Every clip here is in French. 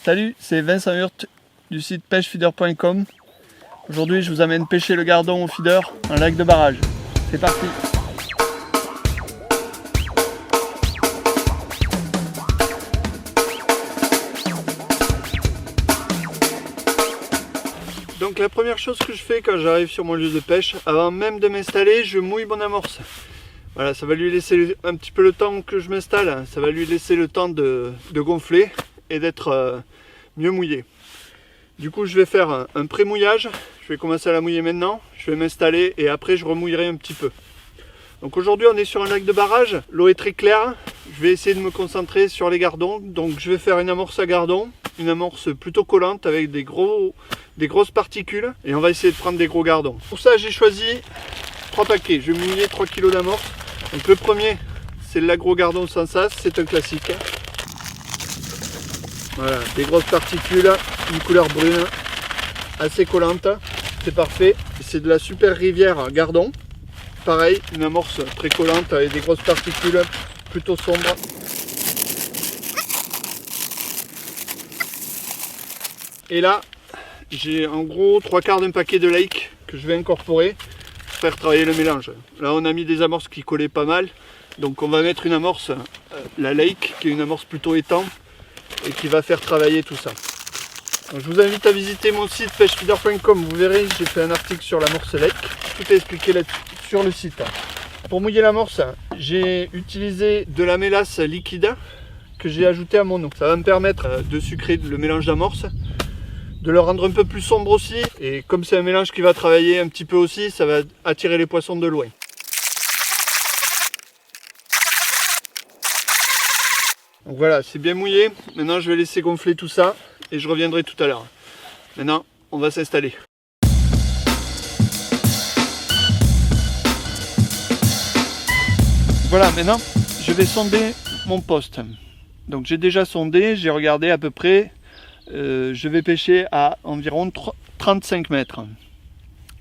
Salut, c'est Vincent Hurt du site pêchefeeder.com. Aujourd'hui, je vous amène pêcher le gardon au feeder, un lac de barrage. C'est parti! Donc la première chose que je fais quand j'arrive sur mon lieu de pêche, avant même de m'installer, je mouille mon amorce. Voilà, ça va lui laisser un petit peu le temps que je m'installe, ça va lui laisser le temps de gonfler et d'être mieux mouillé. Du coup, je vais faire un pré-mouillage, je vais commencer à la mouiller maintenant, je vais m'installer et après je remouillerai un petit peu. Donc aujourd'hui on est sur un lac de barrage, l'eau est très claire, je vais essayer de me concentrer sur les gardons. Donc je vais faire une amorce à gardon, une amorce plutôt collante avec des grosses particules et on va essayer de prendre des gros gardons. Pour ça j'ai choisi 3 paquets, je vais mouiller 3 kg d'amorce. Donc le premier c'est l'agro gardon sans sas, c'est un classique. Voilà, des grosses particules, une couleur brune, assez collante, c'est parfait. C'est de la super rivière gardon. Pareil, une amorce très collante avec des grosses particules plutôt sombres. Et là, j'ai en gros 3/4 d'un paquet de lake que je vais incorporer pour faire travailler le mélange. Là, on a mis des amorces qui collaient pas mal. Donc on va mettre une amorce, la lake, qui est une amorce plutôt étang et qui va faire travailler tout ça. Donc, je vous invite à visiter mon site pêchefeeder.com. Vous verrez, j'ai fait un article sur l'amorce lake. Tout est expliqué là sur le site. Pour mouiller l'amorce, j'ai utilisé de la mélasse liquide que j'ai ajouté à mon eau. Ça va me permettre de sucrer le mélange d'amorce, de le rendre un peu plus sombre aussi. Et comme c'est un mélange qui va travailler un petit peu aussi, ça va attirer les poissons de loin. Donc voilà, c'est bien mouillé. Maintenant, je vais laisser gonfler tout ça et je reviendrai tout à l'heure. Maintenant, on va s'installer. Voilà, maintenant, je vais sonder mon poste. Donc j'ai déjà sondé, j'ai regardé à peu près. Je vais pêcher à environ 35 mètres.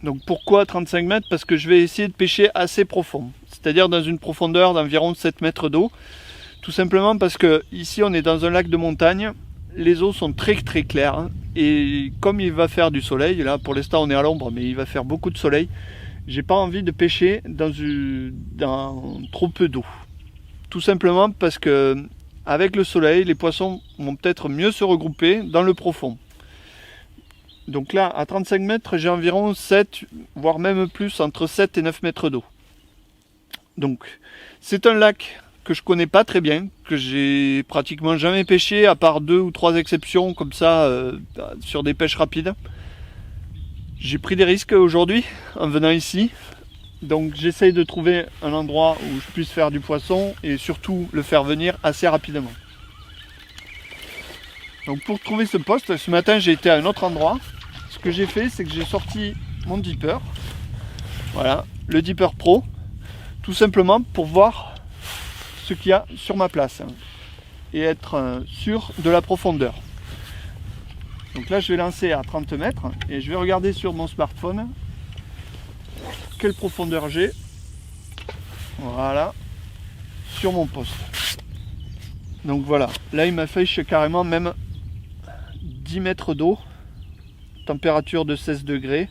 Donc pourquoi 35 mètres? Parce que je vais essayer de pêcher assez profond. C'est-à-dire dans une profondeur d'environ 7 mètres d'eau. Tout simplement parce que ici on est dans un lac de montagne, les eaux sont très claires et comme il va faire du soleil, là pour l'instant on est à l'ombre mais il va faire beaucoup de soleil, j'ai pas envie de pêcher dans trop peu d'eau. Tout simplement parce que avec le soleil, les poissons vont peut-être mieux se regrouper dans le profond. Donc là à 35 mètres j'ai environ 7 voire même plus, entre 7 et 9 mètres d'eau. Donc c'est un lac que je connais pas très bien, que j'ai pratiquement jamais pêché, à part 2 ou 3 exceptions comme ça sur des pêches rapides. J'ai pris des risques aujourd'hui en venant ici, donc j'essaye de trouver un endroit où je puisse faire du poisson et surtout le faire venir assez rapidement. Donc pour trouver ce poste, ce matin j'ai été à un autre endroit. Ce que j'ai fait, c'est que j'ai sorti mon dipper, voilà, le dipper pro, tout simplement pour voir ce qu'il y a sur ma place et être sûr de la profondeur. Donc là je vais lancer à 30 mètres et je vais regarder sur mon smartphone quelle profondeur j'ai, voilà, sur mon poste. Donc voilà, là il m'affiche carrément même 10 mètres d'eau, température de 16 degrés.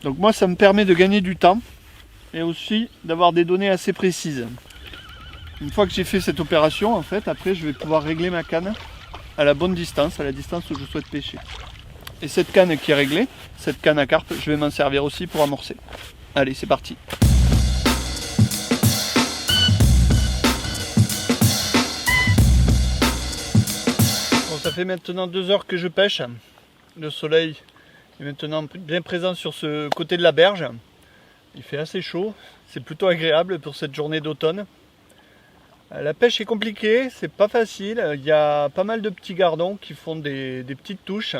Donc moi ça me permet de gagner du temps et aussi d'avoir des données assez précises. Une fois que j'ai fait cette opération, en fait, après je vais pouvoir régler ma canne à la bonne distance, à la distance où je souhaite pêcher. Et cette canne qui est réglée, cette canne à carpe, je vais m'en servir aussi pour amorcer. Allez, c'est parti. Bon, ça fait maintenant 2 heures que je pêche. Le soleil est maintenant bien présent sur ce côté de la berge. Il fait assez chaud, c'est plutôt agréable pour cette journée d'automne. La pêche est compliquée, c'est pas facile, il y a pas mal de petits gardons qui font des petites touches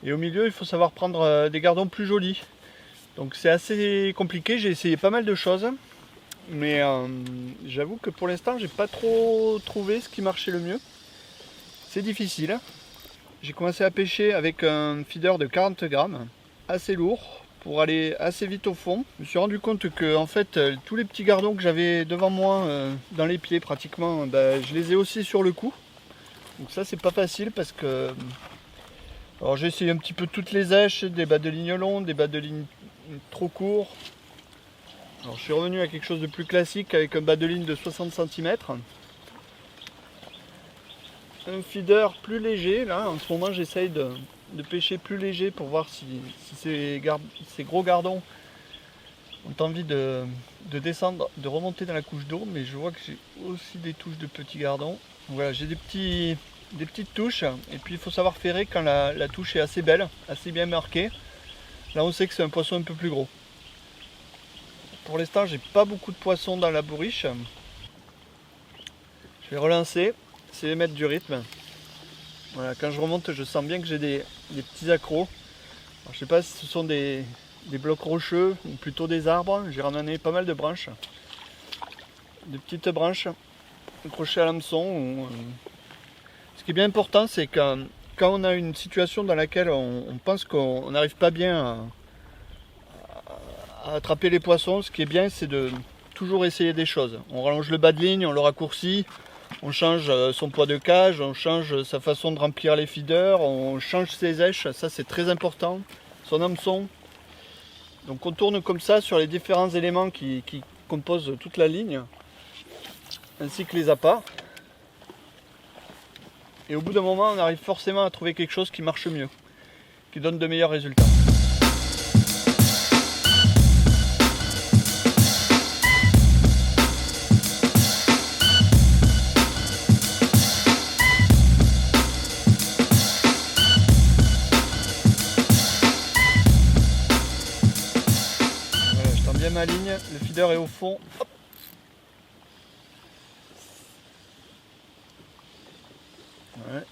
et au milieu il faut savoir prendre des gardons plus jolis. Donc c'est assez compliqué, j'ai essayé pas mal de choses mais j'avoue que pour l'instant j'ai pas trop trouvé ce qui marchait le mieux. C'est difficile. J'ai commencé à pêcher avec un feeder de 40 grammes, assez lourd, pour aller assez vite au fond. Je me suis rendu compte que en fait tous les petits gardons que j'avais devant moi dans les pieds pratiquement, je les ai aussi sur le coup. Donc ça c'est pas facile parce que alors j'ai essayé un petit peu toutes les èches, des bas de ligne longs, des bas de ligne trop courts. Alors je suis revenu à quelque chose de plus classique avec un bas de ligne de 60 cm. Un feeder plus léger, là en ce moment j'essaye de pêcher plus léger pour voir si ces gros gardons ont envie de descendre, de remonter dans la couche d'eau, mais je vois que j'ai aussi des touches de petits gardons. Voilà, j'ai des petites touches, et puis il faut savoir ferrer quand la touche est assez belle, assez bien marquée. Là on sait que c'est un poisson un peu plus gros. Pour l'instant j'ai pas beaucoup de poissons dans la bourriche. Je vais relancer, essayer de mettre du rythme. Voilà, quand je remonte je sens bien que j'ai des petits accros. Alors, je sais pas si ce sont des blocs rocheux ou plutôt des arbres. J'ai ramené pas mal de branches, de petites branches accrochées à l'hameçon. Ce qui est bien important, c'est que quand on a une situation dans laquelle on pense qu'on n'arrive pas bien à attraper les poissons, ce qui est bien, c'est de toujours essayer des choses. On rallonge le bas de ligne, on le raccourcit, on change son poids de cage, on change sa façon de remplir les feeders, on change ses èches, ça c'est très important, son hameçon. Donc on tourne comme ça sur les différents éléments qui composent toute la ligne, ainsi que les appâts. Et au bout d'un moment, on arrive forcément à trouver quelque chose qui marche mieux, qui donne de meilleurs résultats. Voilà, je tends bien ma ligne, le feeder est au fond. Hop. Ouais.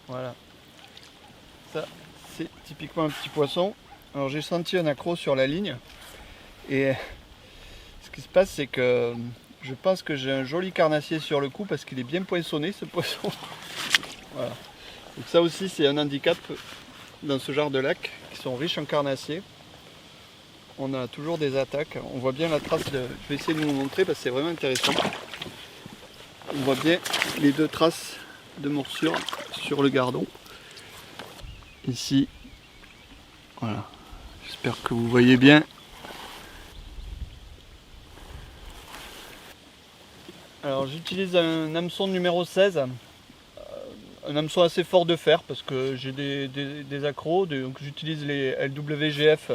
Voilà, ça c'est typiquement un petit poisson. Alors j'ai senti un accroc sur la ligne et ce qui se passe c'est que je pense que j'ai un joli carnassier sur le coup parce qu'il est bien poinçonné ce poisson. Voilà. Donc ça aussi c'est un handicap dans ce genre de lac qui sont riches en carnassiers. On a toujours des attaques, on voit bien la trace de... Je vais essayer de vous montrer parce que c'est vraiment intéressant. On voit bien les deux traces de morsure sur le gardon. Ici, voilà, j'espère que vous voyez bien. Alors j'utilise un hameçon numéro 16, un hameçon assez fort de fer parce que j'ai des accros, donc j'utilise les LWGF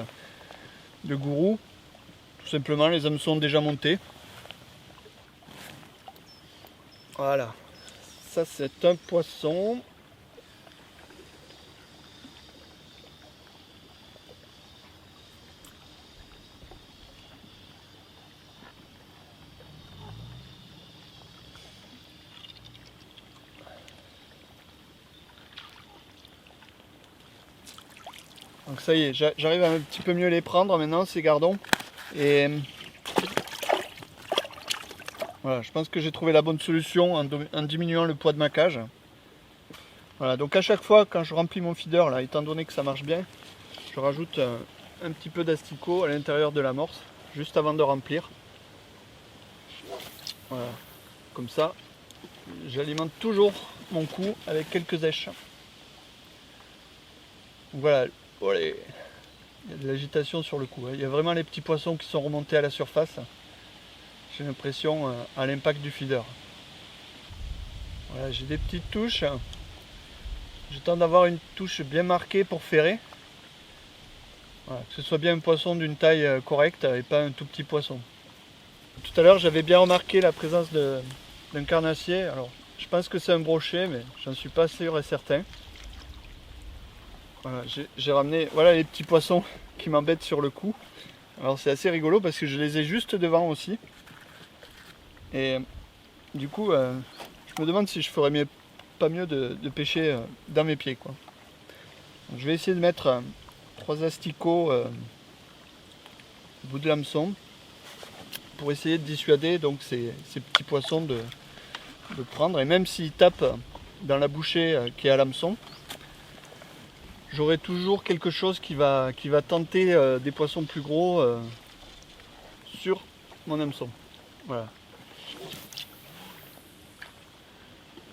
de Gourou, tout simplement les hameçons déjà montés. Voilà, ça c'est un poisson. Donc ça y est, j'arrive à un petit peu mieux les prendre maintenant ces gardons. Et voilà, je pense que j'ai trouvé la bonne solution en diminuant le poids de ma cage. Voilà, donc à chaque fois quand je remplis mon feeder, là, étant donné que ça marche bien, je rajoute un petit peu d'asticot à l'intérieur de l'amorce, juste avant de remplir. Voilà, comme ça, j'alimente toujours mon coup avec quelques èches. Donc voilà, oh, il y a de l'agitation sur le coup. Il y a vraiment les petits poissons qui sont remontés à la surface. J'ai l'impression à l'impact du feeder. Voilà, j'ai des petites touches. J'ai tendance d'avoir une touche bien marquée pour ferrer. Voilà, que ce soit bien un poisson d'une taille correcte et pas un tout petit poisson. Tout à l'heure j'avais bien remarqué la présence d'un carnassier. Alors je pense que c'est un brochet mais j'en suis pas sûr et certain. Voilà, j'ai ramené voilà les petits poissons qui m'embêtent sur le coup. Alors c'est assez rigolo parce que je les ai juste devant aussi. Et du coup je me demande si je ferais pas mieux de pêcher dans mes pieds, quoi. Donc, je vais essayer de mettre 3 asticots au bout de l'hameçon pour essayer de dissuader donc ces petits poissons de prendre. Et même s'ils tapent dans la bouchée qui est à l'hameçon, j'aurai toujours quelque chose qui va tenter des poissons plus gros sur mon hameçon. Voilà.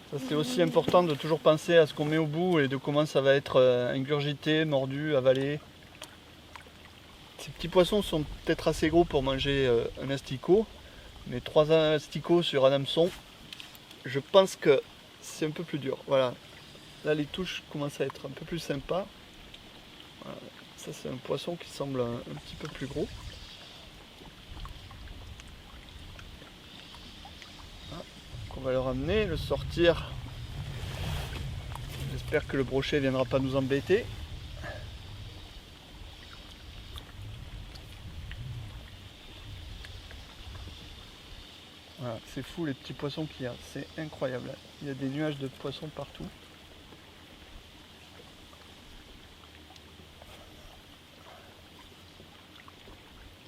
Ça, c'est aussi important de toujours penser à ce qu'on met au bout et de comment ça va être ingurgité, mordu, avalé. Ces petits poissons sont peut-être assez gros pour manger un asticot, mais 3 asticots sur un hameçon, je pense que c'est un peu plus dur. Voilà. Là, les touches commencent à être un peu plus sympas. Voilà. Ça, c'est un poisson qui semble un petit peu plus gros. Voilà. Donc on va le ramener, le sortir. J'espère que le brochet ne viendra pas nous embêter. Voilà, c'est fou les petits poissons qu'il y a, c'est incroyable. Il y a des nuages de poissons partout.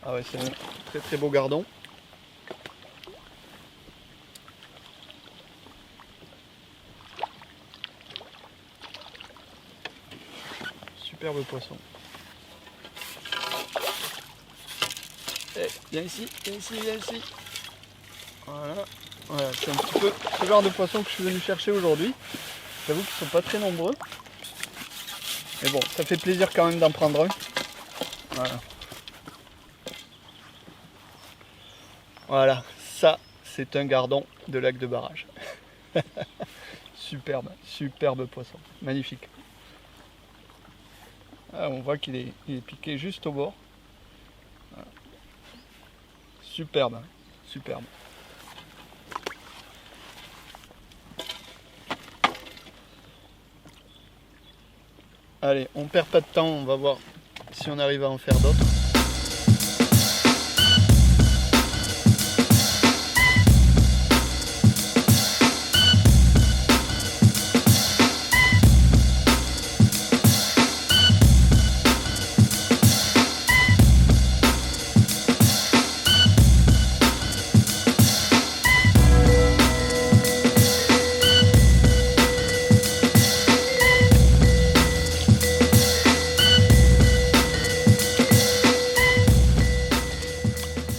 Ah ouais, c'est un très très beau gardon. Superbe poisson. Eh, viens ici, viens ici, viens ici. Voilà, voilà, c'est un petit peu ce genre de poisson que je suis venu chercher aujourd'hui. J'avoue qu'ils ne sont pas très nombreux. Mais bon, ça fait plaisir quand même d'en prendre un. Voilà. Voilà, ça c'est un gardon de lac de barrage. Superbe, superbe poisson, magnifique. Ah, on voit qu'il est piqué juste au bord. Voilà. Superbe, superbe. Allez, on perd pas de temps, on va voir si on arrive à en faire d'autres.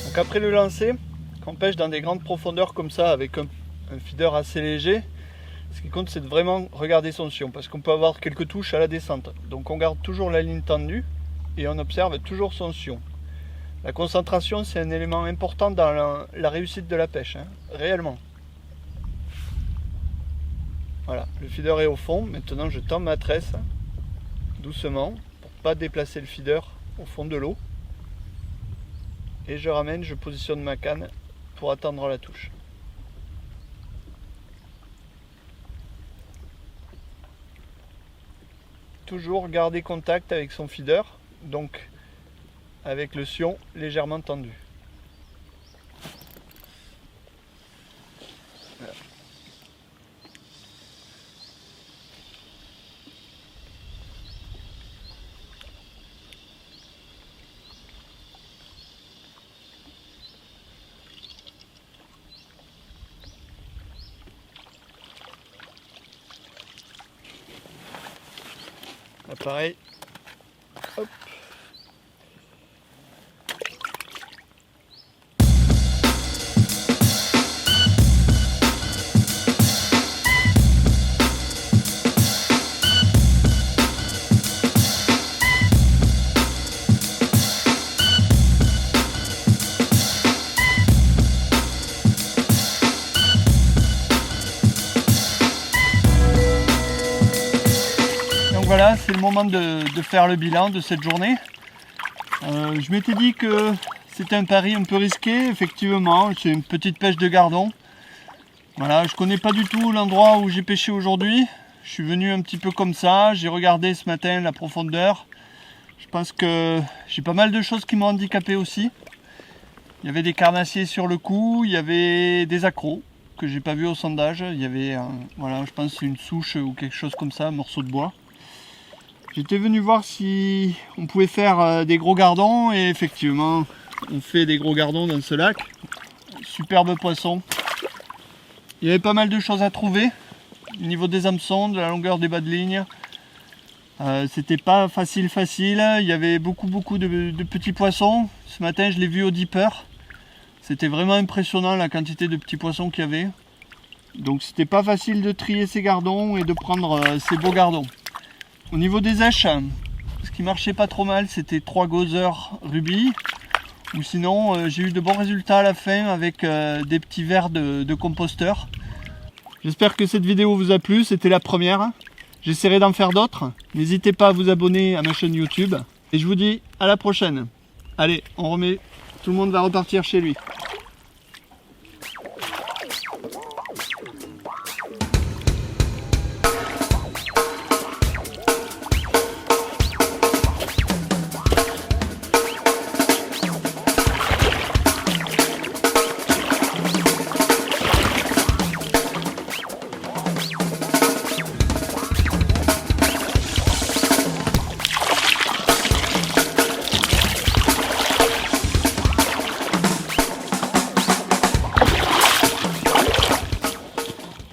Donc après le lancer, qu'on pêche dans des grandes profondeurs comme ça avec un feeder assez léger, ce qui compte c'est de vraiment regarder son sion parce qu'on peut avoir quelques touches à la descente. Donc on garde toujours la ligne tendue et on observe toujours son sion. La concentration c'est un élément important dans la réussite de la pêche, hein, réellement. Voilà, le feeder est au fond, maintenant je tends ma tresse doucement pour ne pas déplacer le feeder au fond de l'eau. Et je ramène, je positionne ma canne pour attendre la touche. Toujours garder contact avec son feeder, donc avec le sion légèrement tendu. Voilà. Là, pareil, hop. Voilà, c'est le moment de faire le bilan de cette journée. Je m'étais dit que c'était un pari un peu risqué, effectivement, c'est une petite pêche de gardon. Voilà, je connais pas du tout l'endroit où j'ai pêché aujourd'hui. Je suis venu un petit peu comme ça, j'ai regardé ce matin la profondeur. Je pense que j'ai pas mal de choses qui m'ont handicapé aussi. Il y avait des carnassiers sur le coup, il y avait des accros que j'ai pas vu au sondage. Il y avait, voilà, je pense une souche ou quelque chose comme ça, un morceau de bois. J'étais venu voir si on pouvait faire des gros gardons et effectivement on fait des gros gardons dans ce lac. Superbe poisson. Il y avait pas mal de choses à trouver. Au niveau des hameçons, de la longueur des bas de ligne. C'était pas facile. Il y avait beaucoup de petits poissons. Ce matin je l'ai vu au dipper. C'était vraiment impressionnant la quantité de petits poissons qu'il y avait. Donc c'était pas facile de trier ces gardons et de prendre ces beaux gardons. Au niveau des èches, ce qui marchait pas trop mal, c'était 3 gozer rubis. Ou sinon j'ai eu de bons résultats à la fin avec des petits vers de composteur. J'espère que cette vidéo vous a plu, c'était la première. J'essaierai d'en faire d'autres. N'hésitez pas à vous abonner à ma chaîne YouTube. Et je vous dis à la prochaine. Allez, on remet. Tout le monde va repartir chez lui.